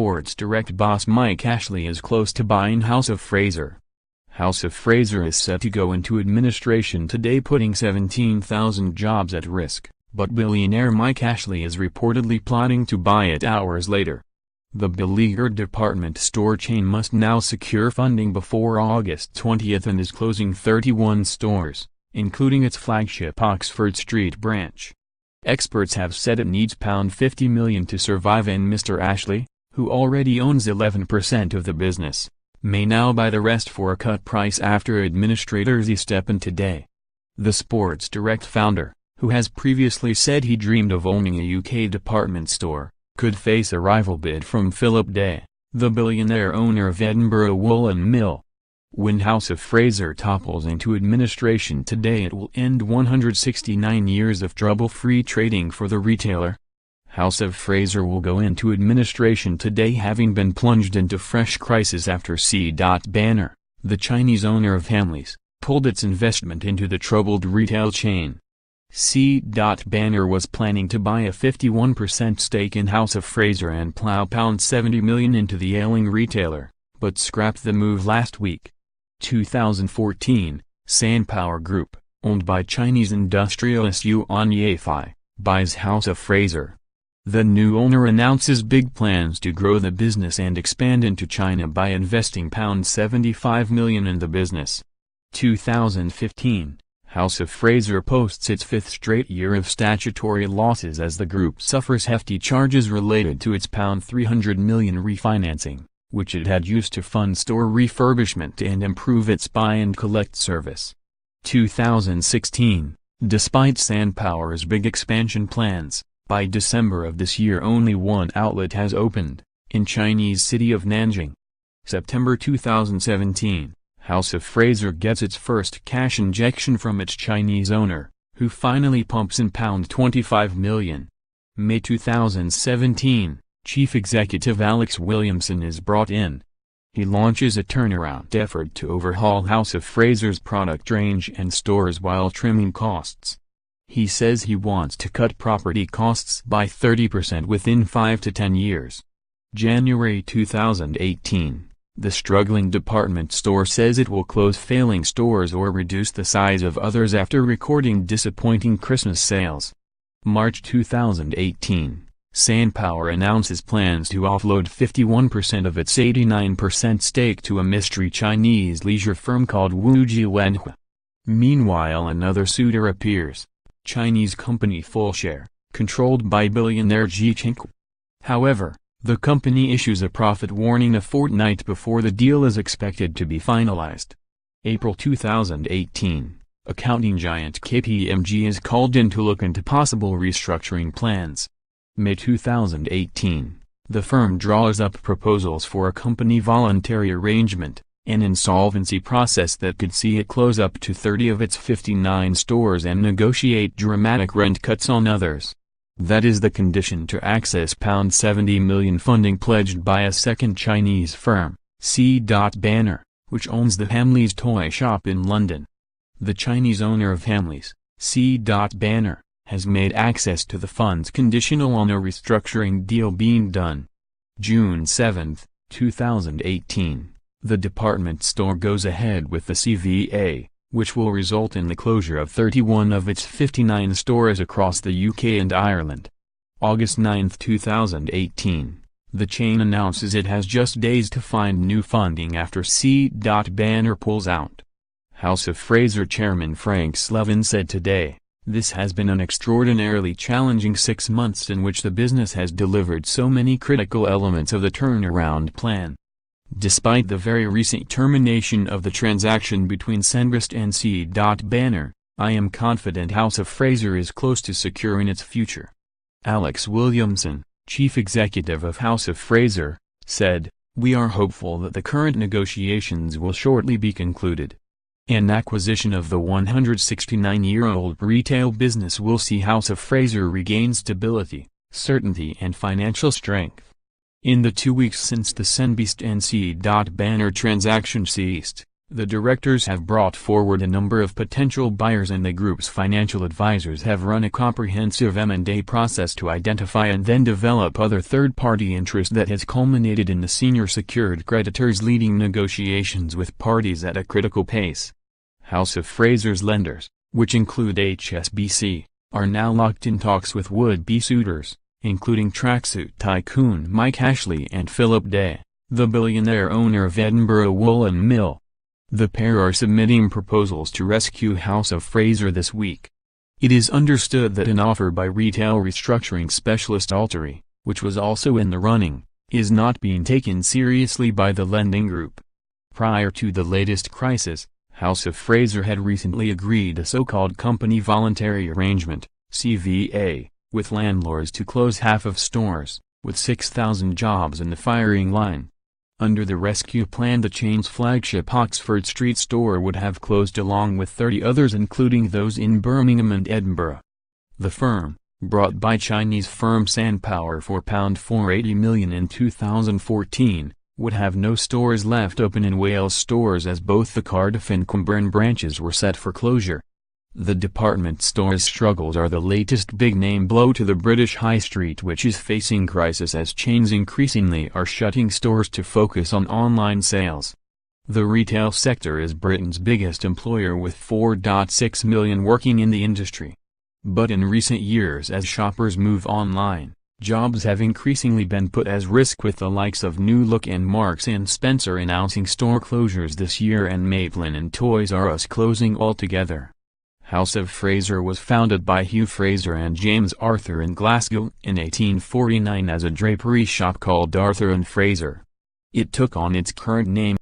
Sports Direct boss Mike Ashley is close to buying House of Fraser. House of Fraser is set to go into administration today, putting 17,000 jobs at risk, but billionaire Mike Ashley is reportedly plotting to buy it hours later. The beleaguered department store chain must now secure funding before August 20 and is closing 31 stores, including its flagship Oxford Street branch. Experts have said it needs £50 million to survive, and Mr. Ashley, who already owns 11% of the business, may now buy the rest for a cut price after administrators step in today. The Sports Direct founder, who has previously said he dreamed of owning a UK department store, could face a rival bid from Philip Day, the billionaire owner of Edinburgh Woolen Mill. When House of Fraser topples into administration today, it will end 169 years of trouble-free trading for the retailer. House of Fraser will go into administration today, having been plunged into fresh crisis after C.Banner, the Chinese owner of Hamleys, pulled its investment into the troubled retail chain. C.Banner was planning to buy a 51% stake in House of Fraser and plow £70 million into the ailing retailer, but scrapped the move last week. 2014, Sanpower Group, owned by Chinese industrialist Yuan Yefei, buys House of Fraser. The new owner announces big plans to grow the business and expand into China by investing £75 million in the business. 2015, House of Fraser posts its fifth straight year of statutory losses as the group suffers hefty charges related to its £300 million refinancing, which it had used to fund store refurbishment and improve its buy and collect service. 2016, despite Sanpower's big expansion plans, by December of this year only one outlet has opened, in Chinese city of Nanjing. September 2017, House of Fraser gets its first cash injection from its Chinese owner, who finally pumps in £25 million. May 2017, Chief Executive Alex Williamson is brought in. He launches a turnaround effort to overhaul House of Fraser's product range and stores while trimming costs. He says he wants to cut property costs by 30% within 5 to 10 years. January 2018, the struggling department store says it will close failing stores or reduce the size of others after recording disappointing Christmas sales. March 2018, Sanpower announces plans to offload 51% of its 89% stake to a mystery Chinese leisure firm called Wuji Wenhua. Meanwhile, another suitor appears. Chinese company Fullshare, controlled by billionaire Ji Qingque. However, the company issues a profit warning a fortnight before the deal is expected to be finalized. April 2018, accounting giant KPMG is called in to look into possible restructuring plans. May 2018, the firm draws up proposals for a company voluntary arrangement, an insolvency process that could see it close up to 30 of its 59 stores and negotiate dramatic rent cuts on others. That is the condition to access £70 million funding pledged by a second Chinese firm, C.Banner, which owns the Hamleys toy shop in London. The Chinese owner of Hamleys, C.Banner, has made access to the funds conditional on a restructuring deal being done. June 7, 2018. The department store goes ahead with the CVA, which will result in the closure of 31 of its 59 stores across the UK and Ireland. August 9, 2018, the chain announces it has just days to find new funding after C.Banner pulls out. House of Fraser chairman Frank Slevin said today, "This has been an extraordinarily challenging 6 months in which the business has delivered so many critical elements of the turnaround plan. Despite the very recent termination of the transaction between Senbest and C.Banner, I am confident House of Fraser is close to securing its future." Alex Williamson, chief executive of House of Fraser, said, "We are hopeful that the current negotiations will shortly be concluded. An acquisition of the 169-year-old retail business will see House of Fraser regain stability, certainty and financial strength." In the 2 weeks since the Senbest and C.Banner transaction ceased, The directors have brought forward a number of potential buyers and the group's financial advisors have run a comprehensive M&A process to identify and then develop other third-party interest that has culminated in the senior secured creditors leading negotiations with parties at a critical pace. House of Fraser's lenders, which include HSBC, are now locked in talks with would-be suitors, including tracksuit tycoon Mike Ashley and Philip Day, the billionaire owner of Edinburgh Woolen Mill. The pair are submitting proposals to rescue House of Fraser this week. It is understood that an offer by retail restructuring specialist Alteri, which was also in the running, is not being taken seriously by the lending group. Prior to the latest crisis, House of Fraser had recently agreed a so-called company voluntary arrangement, CVA, with landlords to close half of stores, with 6,000 jobs in the firing line. Under the rescue plan, the chain's flagship Oxford Street store would have closed along with 30 others, including those in Birmingham and Edinburgh. The firm, bought by Chinese firm Sanpower for £480 million in 2014, would have no stores left open in Wales stores as both the Cardiff and Cumberland branches were set for closure. The department store's struggles are the latest big-name blow to the British high street, which is facing crisis as chains increasingly are shutting stores to focus on online sales. The retail sector is Britain's biggest employer with 4.6 million working in the industry. But in recent years, as shoppers move online, jobs have increasingly been put at risk, with the likes of New Look and Marks & Spencer announcing store closures this year and Maitland and Toys R Us closing altogether. House of Fraser was founded by Hugh Fraser and James Arthur in Glasgow in 1849 as a drapery shop called Arthur & Fraser. It took on its current name